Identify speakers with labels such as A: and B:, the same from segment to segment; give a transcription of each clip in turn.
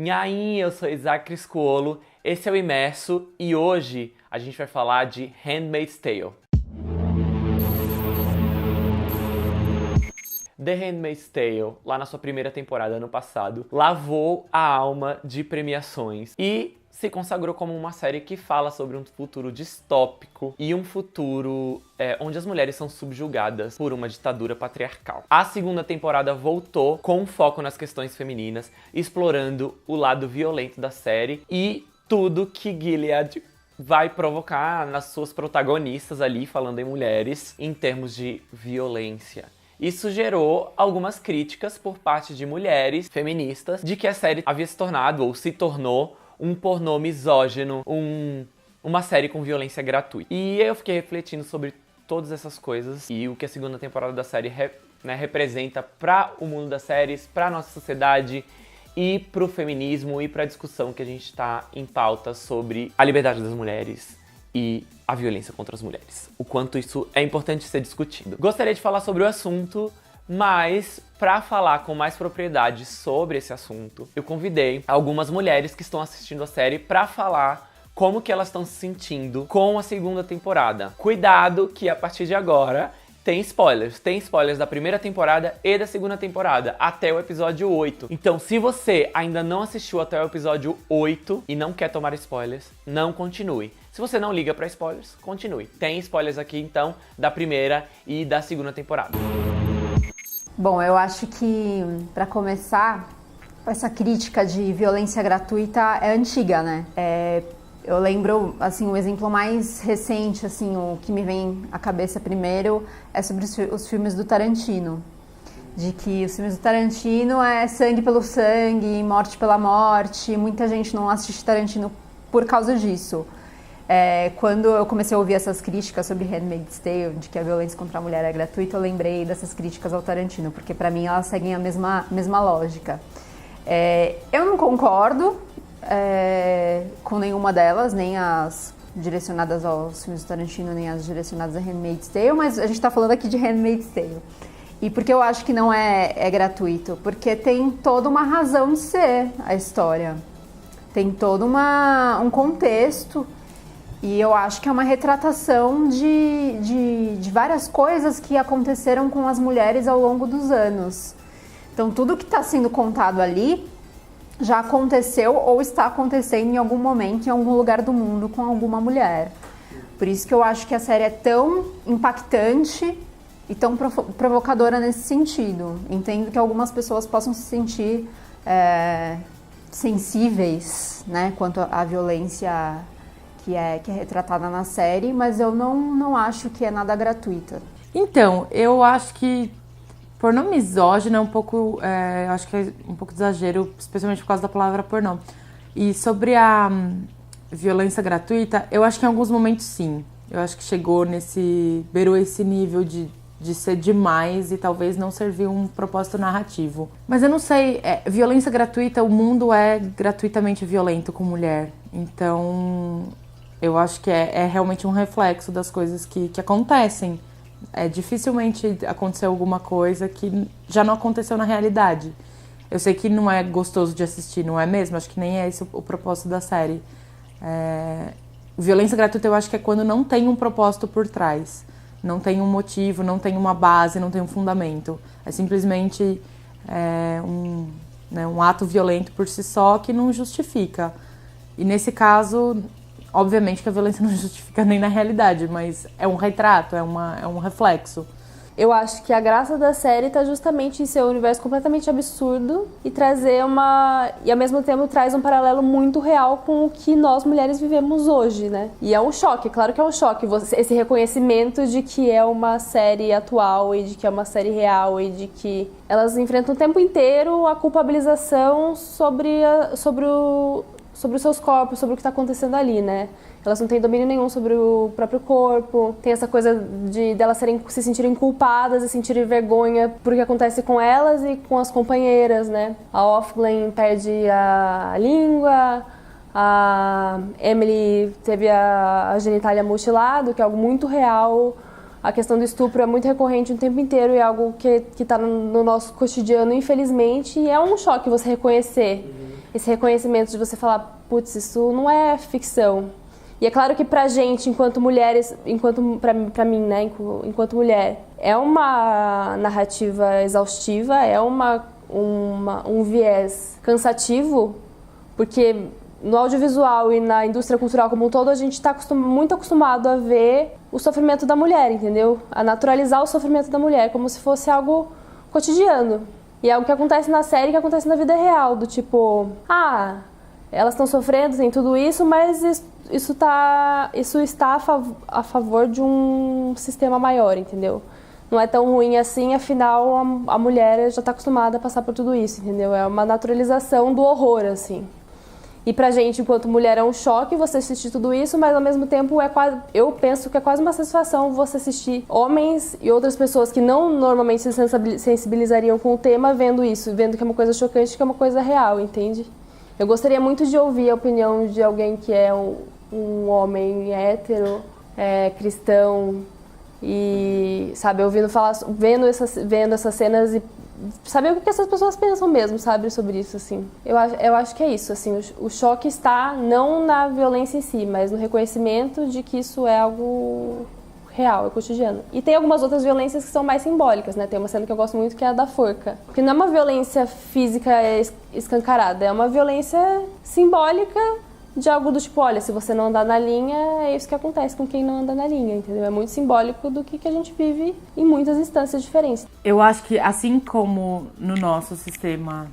A: Nhaim, eu sou Isaac Criscuolo, esse é o Imerso e hoje a gente vai falar de Handmaid's Tale. The Handmaid's Tale, lá na sua primeira temporada ano passado, lavou a alma de premiações e se consagrou como uma série que fala sobre um futuro distópico e um futuro onde as mulheres são subjugadas por uma ditadura patriarcal. A segunda temporada voltou com foco nas questões femininas, explorando o lado violento da série e tudo que Gilead vai provocar nas suas protagonistas ali, falando em mulheres, em termos de violência. Isso gerou algumas críticas por parte de mulheres feministas de que a série havia se tornado ou se tornou um pornô misógino, uma série com violência gratuita. E eu fiquei refletindo sobre todas essas coisas e o que a segunda temporada da série representa para o mundo das séries, para a nossa sociedade e para o feminismo e para a discussão que a gente está em pauta sobre a liberdade das mulheres e a violência contra as mulheres. O quanto isso é importante ser discutido. Gostaria de falar sobre o assunto, mas para falar com mais propriedade sobre esse assunto, eu convidei algumas mulheres que estão assistindo a série para falar como que elas estão se sentindo com a segunda temporada. Cuidado que a partir de agora tem spoilers. Tem spoilers da primeira temporada e da segunda temporada, até o episódio 8. Então, se você ainda não assistiu até o episódio 8 e não quer tomar spoilers, não continue. Se você não liga para spoilers, continue. Tem spoilers aqui, então, da primeira e da segunda temporada.
B: Bom, eu acho que, para começar, essa crítica de violência gratuita é antiga, né? Eu lembro, assim, o exemplo mais recente, assim, o que me vem à cabeça primeiro é sobre os filmes do Tarantino. De que os filmes do Tarantino é sangue pelo sangue, morte pela morte. Muita gente não assiste Tarantino por causa disso. Quando eu comecei a ouvir essas críticas sobre Handmaid's Tale, de que a violência contra a mulher é gratuita, eu lembrei dessas críticas ao Tarantino, porque pra mim elas seguem a mesma lógica. Eu não concordo com nenhuma delas, nem as direcionadas aos filmes do Tarantino, nem as direcionadas a Handmaid's Tale, mas a gente tá falando aqui de Handmaid's Tale. E por que eu acho que não é gratuito? Porque tem toda uma razão de ser a história. Tem todo um contexto. E eu acho que é uma retratação de várias coisas que aconteceram com as mulheres ao longo dos anos. Então, tudo que está sendo contado ali já aconteceu ou está acontecendo em algum momento, em algum lugar do mundo, com alguma mulher. Por isso que eu acho que a série é tão impactante e tão provocadora nesse sentido. Entendo que algumas pessoas possam se sentir sensíveis, né, quanto à violência que é retratada na série, mas eu não acho que é nada gratuita.
C: Então, eu acho que pornô misógino é um pouco, acho que é um pouco de exagero, especialmente por causa da palavra pornô. E sobre a violência gratuita, eu acho que em alguns momentos sim. Eu acho que beirou esse nível de ser demais e talvez não servir um propósito narrativo. Mas eu não sei, violência gratuita, o mundo é gratuitamente violento com mulher. Então, eu acho que é realmente um reflexo das coisas que acontecem. Dificilmente aconteceu alguma coisa que já não aconteceu na realidade. Eu sei que não é gostoso de assistir, não é mesmo? Acho que nem é esse o propósito da série. Violência gratuita eu acho que é quando não tem um propósito por trás. Não tem um motivo, não tem uma base, não tem um fundamento. É simplesmente um ato violento por si só que não justifica. E nesse caso, obviamente que a violência não justifica nem na realidade, mas é um retrato, é um reflexo.
D: Eu acho que a graça da série tá justamente em ser um universo completamente absurdo e trazer e ao mesmo tempo traz um paralelo muito real com o que nós mulheres vivemos hoje, né? E é um choque, claro que é um choque, esse reconhecimento de que é uma série atual e de que é uma série real e de que elas enfrentam o tempo inteiro a culpabilização sobre os seus corpos, sobre o que está acontecendo ali, né? Elas não têm domínio nenhum sobre o próprio corpo. Tem essa coisa delas se sentirem culpadas e sentirem vergonha por o que acontece com elas e com as companheiras, né? A Offglen perde a língua, a Emily teve a genitália mutilada, que é algo muito real. A questão do estupro é muito recorrente o tempo inteiro e é algo que está no nosso cotidiano, infelizmente, e é um choque você reconhecer esse reconhecimento de você falar, putz, isso não é ficção. E é claro que pra gente, enquanto mulheres, pra mim, né, enquanto mulher, é uma narrativa exaustiva, é um viés cansativo, porque no audiovisual e na indústria cultural como um todo, a gente está muito acostumado a ver o sofrimento da mulher, entendeu? A naturalizar o sofrimento da mulher, como se fosse algo cotidiano. E é algo que acontece na série, que acontece na vida real, do tipo, elas estão sofrendo, tem tudo isso, mas isso está a favor de um sistema maior, entendeu? Não é tão ruim assim, afinal a mulher já está acostumada a passar por tudo isso, entendeu? É uma naturalização do horror, assim. E pra gente, enquanto mulher, é um choque você assistir tudo isso, mas ao mesmo tempo eu penso que é quase uma satisfação você assistir homens e outras pessoas que não normalmente se sensibilizariam com o tema vendo isso, vendo que é uma coisa chocante, que é uma coisa real, entende? Eu gostaria muito de ouvir a opinião de alguém que é um homem hétero, cristão, e, sabe, vendo essas cenas e saber o que essas pessoas pensam mesmo, sabe, sobre isso, assim. Eu acho que é isso, assim, o choque está não na violência em si, mas no reconhecimento de que isso é algo real, é cotidiano. E tem algumas outras violências que são mais simbólicas, né? Tem uma cena que eu gosto muito que é a da forca. Porque não é uma violência física escancarada, é uma violência simbólica de algo do tipo, olha, se você não andar na linha, é isso que acontece com quem não anda na linha, entendeu? É muito simbólico do que a gente vive em muitas instâncias diferentes.
C: Eu acho que, assim como no nosso sistema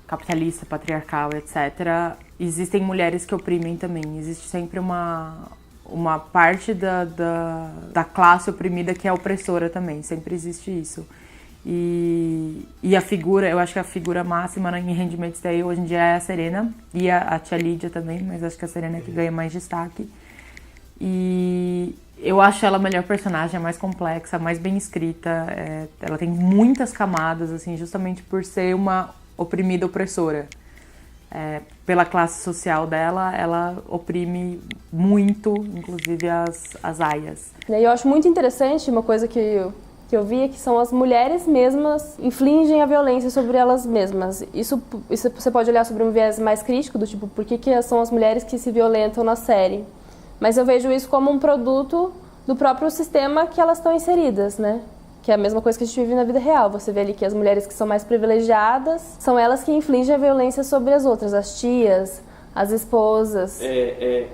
C: capitalista, patriarcal, etc., existem mulheres que oprimem também. Existe sempre uma parte da classe oprimida que é opressora também. Sempre existe isso. E a figura, eu acho que a figura máxima em Handmaid's Tale hoje em dia é a Serena e a tia Lídia também, mas acho que a Serena é que ganha mais destaque. E eu acho ela a melhor personagem, a mais complexa, a mais bem escrita. Ela tem muitas camadas, assim, justamente por ser uma oprimida opressora. Pela classe social dela, ela oprime muito, inclusive as aias.
D: E eu acho muito interessante uma coisa que eu vi é que são as mulheres mesmas infligem a violência sobre elas mesmas. Isso você pode olhar sobre um viés mais crítico, do tipo, por que são as mulheres que se violentam na série? Mas eu vejo isso como um produto do próprio sistema que elas estão inseridas, né? Que é a mesma coisa que a gente vive na vida real. Você vê ali que as mulheres que são mais privilegiadas são elas que infligem a violência sobre as outras, as tias, as esposas. E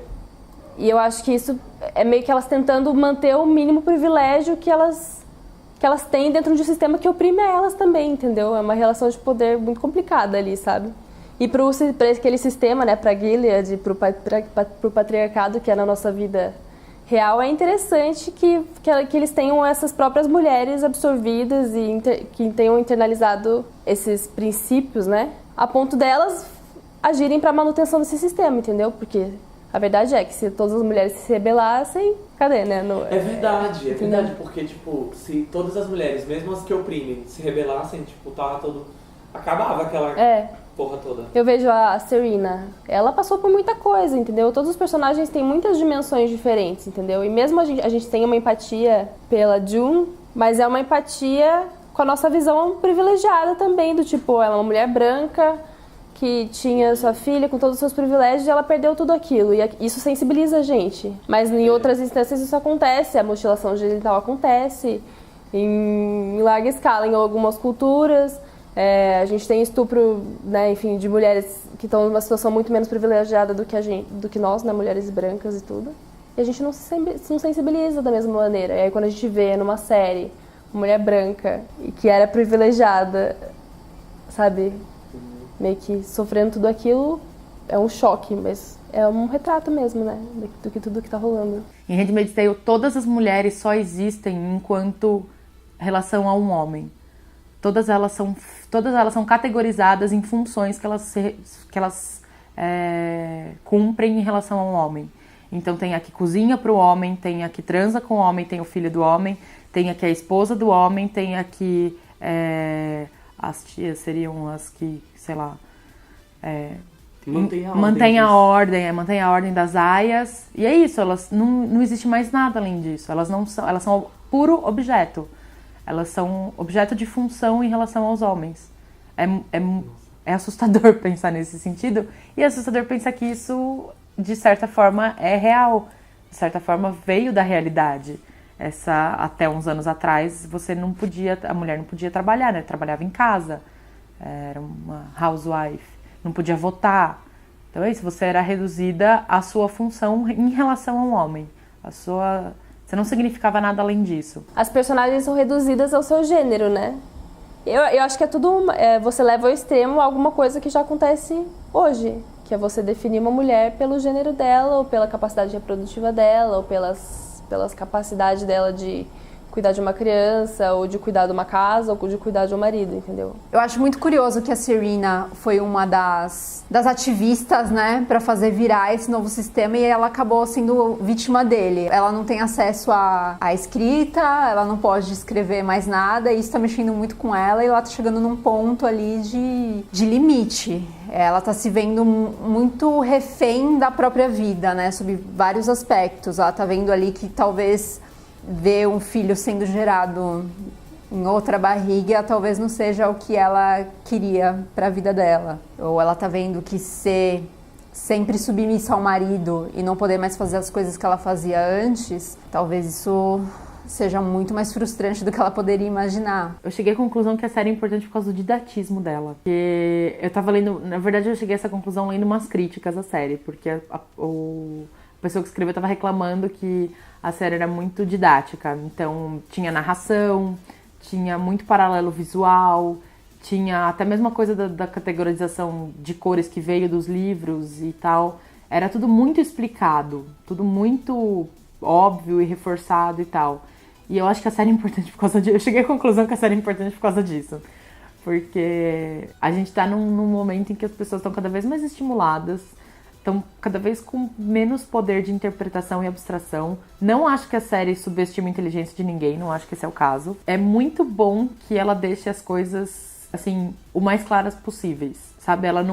D: eu acho que isso é meio que elas tentando manter o mínimo privilégio que elas têm dentro de um sistema que oprime elas também, entendeu? É uma relação de poder muito complicada ali, sabe? E para aquele sistema, né, para Gilead, pro patriarcado que é na nossa vida real, é interessante que eles tenham essas próprias mulheres absorvidas e que tenham internalizado esses princípios, né? A ponto delas agirem para a manutenção desse sistema, entendeu? Porque a verdade é que se todas as mulheres se rebelassem, cadê, né?
A: É verdade, porque, tipo, se todas as mulheres, mesmo as que oprimem, se rebelassem, tipo, acabava aquela porra toda.
D: Eu vejo a Serena, ela passou por muita coisa, entendeu? Todos os personagens têm muitas dimensões diferentes, entendeu? E mesmo a gente tem uma empatia pela June, mas é uma empatia com a nossa visão privilegiada também, do tipo, ela é uma mulher branca, que tinha sua filha com todos os seus privilégios e ela perdeu tudo aquilo. E isso sensibiliza a gente. Mas em outras instâncias isso acontece, a mutilação genital acontece em larga escala em algumas culturas. A gente tem estupro, né, enfim, de mulheres que estão numa situação muito menos privilegiada do que nós, né, mulheres brancas e tudo. E a gente não se sensibiliza da mesma maneira. E aí quando a gente vê numa série uma mulher branca e que era privilegiada, sabe, meio que sofrendo tudo aquilo, é um choque, mas é um retrato mesmo, né, do que tudo que tá rolando.
C: Em Handmaid's Tale, todas as mulheres só existem enquanto relação a um homem. Todas elas são categorizadas em funções que elas cumprem em relação a um homem. Então tem a que cozinha para o homem, tem a que transa com o homem, tem o filho do homem, tem a que é a esposa do homem, tem a que as tias seriam as que, sei lá, mantém a ordem das aias. E é isso, não existe mais nada além disso. Elas são puro objeto. Elas são objeto de função em relação aos homens. É assustador pensar nesse sentido, e é assustador pensar que isso, de certa forma, é real. De certa forma, veio da realidade. Até uns anos atrás, a mulher não podia trabalhar, né? Trabalhava em casa, era uma housewife, não podia votar. Então é isso, você era reduzida à sua função em relação ao homem. Você não significava nada além disso.
D: As personagens são reduzidas ao seu gênero, né? Eu acho que é tudo... você leva ao extremo alguma coisa que já acontece hoje. Que é você definir uma mulher pelo gênero dela, ou pela capacidade reprodutiva dela, ou pelas capacidades dela de cuidar de uma criança, ou de cuidar de uma casa, ou de cuidar de um marido, entendeu?
B: Eu acho muito curioso que a Serena foi uma das ativistas, né, para fazer virar esse novo sistema, e ela acabou sendo vítima dele. Ela não tem acesso à escrita, ela não pode escrever mais nada, e isso tá mexendo muito com ela, e ela tá chegando num ponto ali de limite. Ela tá se vendo muito refém da própria vida, né, sob vários aspectos. Ela tá vendo ali que talvez ver um filho sendo gerado em outra barriga talvez não seja o que ela queria para a vida dela. Ou ela tá vendo que ser sempre submissa ao marido e não poder mais fazer as coisas que ela fazia antes, talvez isso seja muito mais frustrante do que ela poderia imaginar.
C: Eu cheguei à conclusão que a série é importante por causa do didatismo dela. Porque eu tava lendo... Na verdade, eu cheguei a essa conclusão lendo umas críticas à série. Porque a pessoa que escreveu tava reclamando que a série era muito didática. Então, tinha narração, tinha muito paralelo visual, tinha até a mesma coisa da categorização de cores que veio dos livros e tal. Era tudo muito explicado, tudo muito óbvio e reforçado e tal. E eu acho que a série é importante por causa disso. Eu cheguei à conclusão que a série é importante por causa disso. Porque a gente tá num momento em que as pessoas estão cada vez mais estimuladas, estão cada vez com menos poder de interpretação e abstração. Não acho que a série subestima a inteligência de ninguém, não acho que esse é o caso. É muito bom que ela deixe as coisas, assim, o mais claras possíveis, sabe? Ela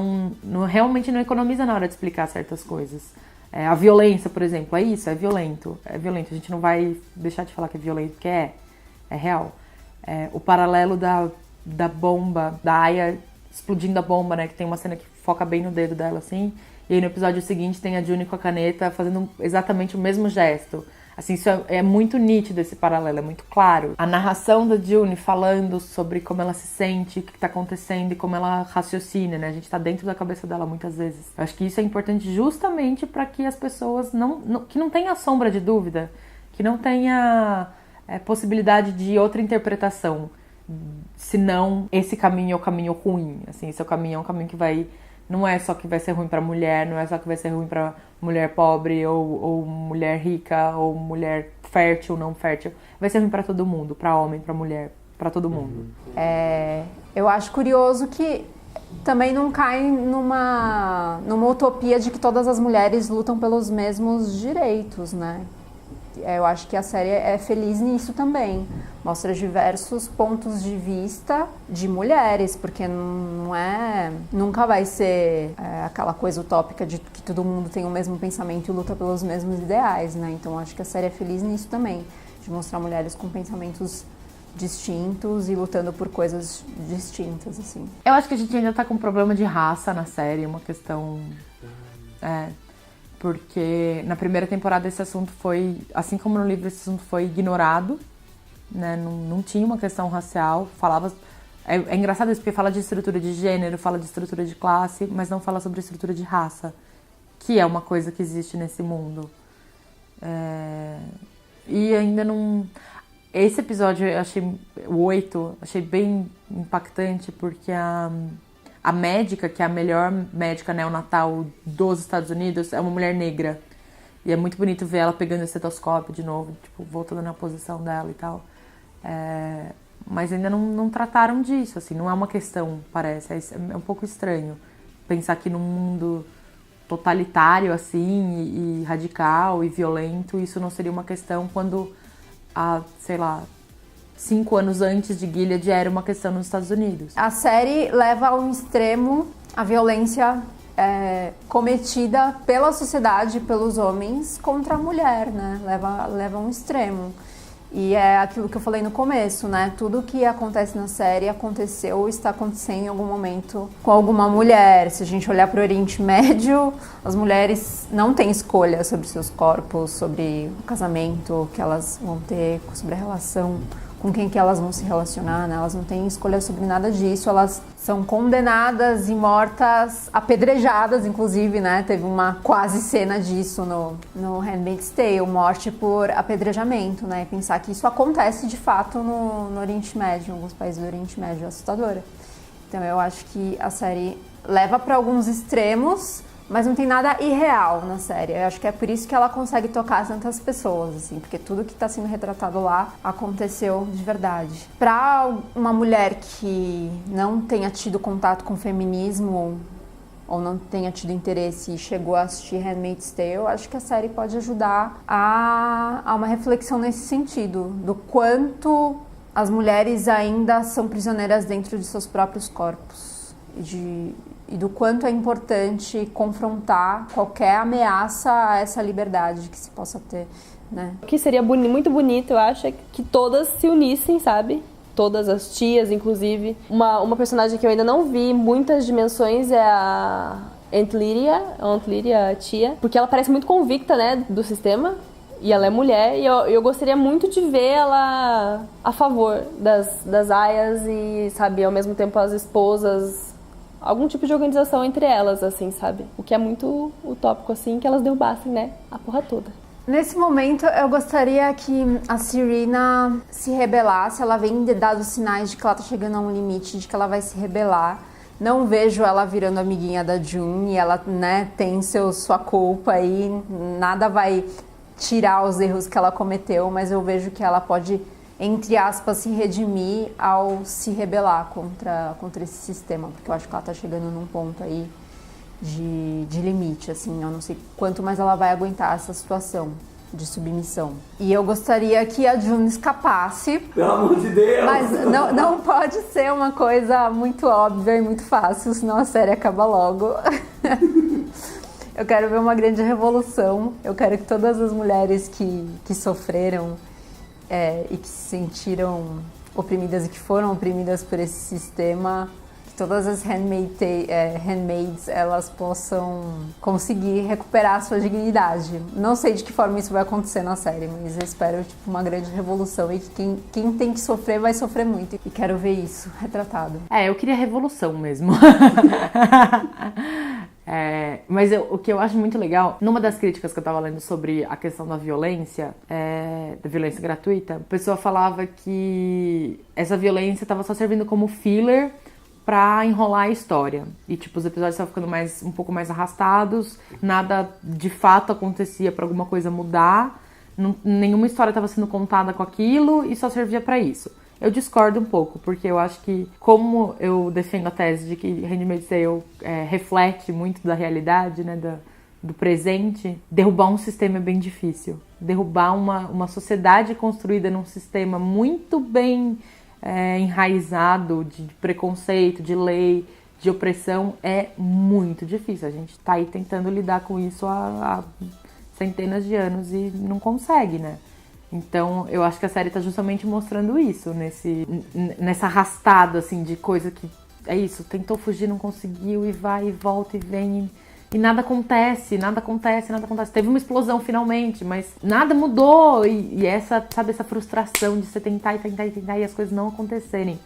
C: realmente não economiza na hora de explicar certas coisas. A violência, por exemplo, é isso, é violento. É violento, a gente não vai deixar de falar que é violento, porque é real. O paralelo da bomba, da Aya explodindo a bomba, né? Que tem uma cena que foca bem no dedo dela, assim. E aí no episódio seguinte tem a June com a caneta fazendo exatamente o mesmo gesto. Assim, isso é muito nítido, esse paralelo, é muito claro. A narração da June falando sobre como ela se sente, o que tá acontecendo e como ela raciocina, né? A gente tá dentro da cabeça dela muitas vezes. Eu acho que isso é importante justamente para que as pessoas que não tenha sombra de dúvida, que não tenha possibilidade de outra interpretação, senão esse caminho é o caminho ruim. Assim, esse caminho é um caminho que não é só que vai ser ruim pra mulher, não é só que vai ser ruim pra mulher pobre, ou mulher rica, ou mulher fértil, não fértil. Vai ser ruim pra todo mundo, pra homem, pra mulher, pra todo mundo.
B: Eu acho curioso que também não cai numa utopia de que todas as mulheres lutam pelos mesmos direitos, né? Eu acho que a série é feliz nisso também. Mostra diversos pontos de vista de mulheres, porque nunca vai ser aquela coisa utópica de que todo mundo tem o mesmo pensamento e luta pelos mesmos ideais, né? Então acho que a série é feliz nisso também, de mostrar mulheres com pensamentos distintos e lutando por coisas distintas, assim.
C: Eu acho que a gente ainda tá com um problema de raça na série, uma questão... Porque na primeira temporada esse assunto foi, assim como no livro, esse assunto foi ignorado, né? Não tinha uma questão racial, falava... É engraçado isso, porque fala de estrutura de gênero, fala de estrutura de classe, mas não fala sobre estrutura de raça, que é uma coisa que existe nesse mundo. E ainda não... Esse episódio, eu achei, o 8, achei bem impactante, porque a médica, que é a melhor médica neonatal dos Estados Unidos, é uma mulher negra. E é muito bonito ver ela pegando o estetoscópio de novo, tipo, voltando na posição dela e tal. Mas ainda não trataram disso, assim, não é uma questão, parece. É um pouco estranho pensar que num mundo totalitário, assim, e radical e violento, isso não seria uma questão quando, sei lá, 5 anos antes de Gilead era uma questão nos Estados Unidos.
B: A série leva ao extremo a violência cometida pela sociedade, pelos homens, contra a mulher, né? Leva a um extremo. E é aquilo que eu falei no começo, né? Tudo que acontece na série aconteceu ou está acontecendo em algum momento com alguma mulher. Se a gente olhar para o Oriente Médio, as mulheres não têm escolha sobre seus corpos, sobre o casamento que elas vão ter, sobre a relação com quem que elas vão se relacionar, né? Elas não têm escolha sobre nada disso, elas são condenadas e mortas, apedrejadas, inclusive, né? Teve uma quase cena disso no Handmaid's Tale, morte por apedrejamento, né? E pensar que isso acontece de fato no Oriente Médio, em alguns países do Oriente Médio, é assustadora. Então eu acho que a série leva para alguns extremos, mas não tem nada irreal na série. Eu acho que é por isso que ela consegue tocar tantas pessoas, assim, porque tudo que está sendo retratado lá aconteceu de verdade. Para uma mulher que não tenha tido contato com o feminismo ou não tenha tido interesse e chegou a assistir Handmaid's Tale, eu acho que a série pode ajudar a uma reflexão nesse sentido, do quanto as mulheres ainda são prisioneiras dentro de seus próprios corpos e do quanto é importante confrontar qualquer ameaça a essa liberdade que se possa ter, né?
D: O que seria muito bonito, eu acho, é que todas se unissem, sabe? Todas as tias, inclusive. Uma personagem que eu ainda não vi muitas dimensões é a Aunt Lydia, a tia, porque ela parece muito convicta, né, do sistema. E ela é mulher, e eu gostaria muito de ver ela a favor das aias e, sabe, ao mesmo tempo as esposas, algum tipo de organização entre elas, assim, sabe? O que é muito utópico, assim, que elas derrubassem, né, a porra toda.
B: Nesse momento, eu gostaria que a Serena se rebelasse. Ela vem dado sinais de que ela tá chegando a um limite, de que ela vai se rebelar. Não vejo ela virando amiguinha da June, e ela, né, tem sua culpa aí, nada vai tirar os erros que ela cometeu, mas eu vejo que ela pode, entre aspas, se redimir ao se rebelar contra esse sistema, porque eu acho que ela tá chegando num ponto aí de limite, assim, eu não sei quanto mais ela vai aguentar essa situação de submissão. E eu gostaria que a June escapasse.
A: Pelo amor de Deus!
B: Mas não pode ser uma coisa muito óbvia e muito fácil, senão a série acaba logo. Eu quero ver uma grande revolução. Eu quero que todas as mulheres que sofreram e que se sentiram oprimidas e que foram oprimidas por esse sistema, que todas as handmaids elas possam conseguir recuperar a sua dignidade. Não sei de que forma isso vai acontecer na série, mas eu espero uma grande revolução e que quem tem que sofrer vai sofrer muito. E quero ver isso retratado.
C: Eu queria revolução mesmo. Mas o que eu acho muito legal, numa das críticas que eu tava lendo sobre a questão da violência gratuita, a pessoa falava que essa violência tava só servindo como filler pra enrolar a história. E, tipo, os episódios estavam ficando um pouco mais arrastados, nada de fato acontecia pra alguma coisa mudar, nenhuma história tava sendo contada com aquilo e só servia pra isso. Eu discordo um pouco, porque eu acho que, como eu defendo a tese de que Handmaid's Tale reflete muito da realidade, né, do presente, derrubar um sistema é bem difícil. Derrubar uma sociedade construída num sistema muito bem enraizado de preconceito, de lei, de opressão, é muito difícil. A gente tá aí tentando lidar com isso há centenas de anos e não consegue, né? Então, eu acho que a série tá justamente mostrando isso, nessa arrastada, assim, de coisa que é isso, tentou fugir, não conseguiu, e vai, e volta, e vem, e nada acontece. Teve uma explosão finalmente, mas nada mudou, e essa, sabe, essa frustração de você tentar e as coisas não acontecerem.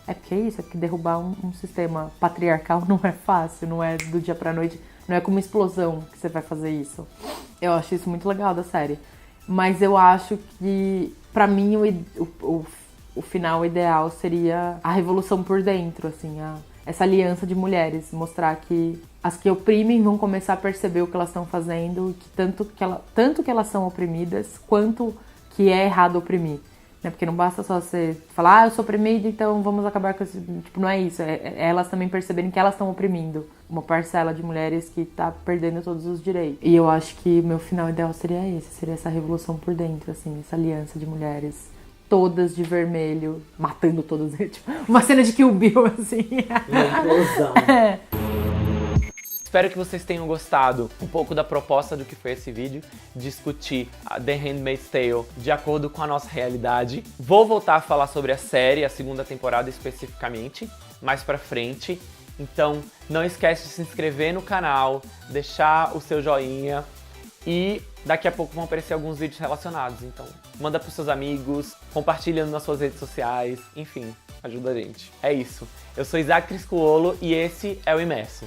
C: É porque é isso, é porque derrubar um sistema patriarcal não é fácil, não é do dia pra noite, não é com uma explosão que você vai fazer isso. Eu acho isso muito legal da série. Mas eu acho que, pra mim, o final ideal seria a revolução por dentro, assim, essa aliança de mulheres. Mostrar que as que oprimem vão começar a perceber o que elas estão fazendo, que tanto que elas são oprimidas, quanto que é errado oprimir. Né? Porque não basta só você falar, eu sou oprimida, então vamos acabar com isso. Tipo, não é isso. É elas também perceberem que elas estão oprimindo uma parcela de mulheres que tá perdendo todos os direitos. E eu acho que meu final ideal seria esse. Seria essa revolução por dentro, assim. Essa aliança de mulheres, todas de vermelho, matando todas. Tipo, uma cena de Kill Bill, assim.
A: Uma explosão. Espero que vocês tenham gostado um pouco da proposta do que foi esse vídeo, discutir a The Handmaid's Tale de acordo com a nossa realidade. Vou voltar a falar sobre a série, a segunda temporada especificamente, mais pra frente. Então não esquece de se inscrever no canal, deixar o seu joinha e daqui a pouco vão aparecer alguns vídeos relacionados. Então manda pros seus amigos, compartilha nas suas redes sociais, enfim, ajuda a gente. É isso. Eu sou Isaac Triscuolo e esse é o Imerso.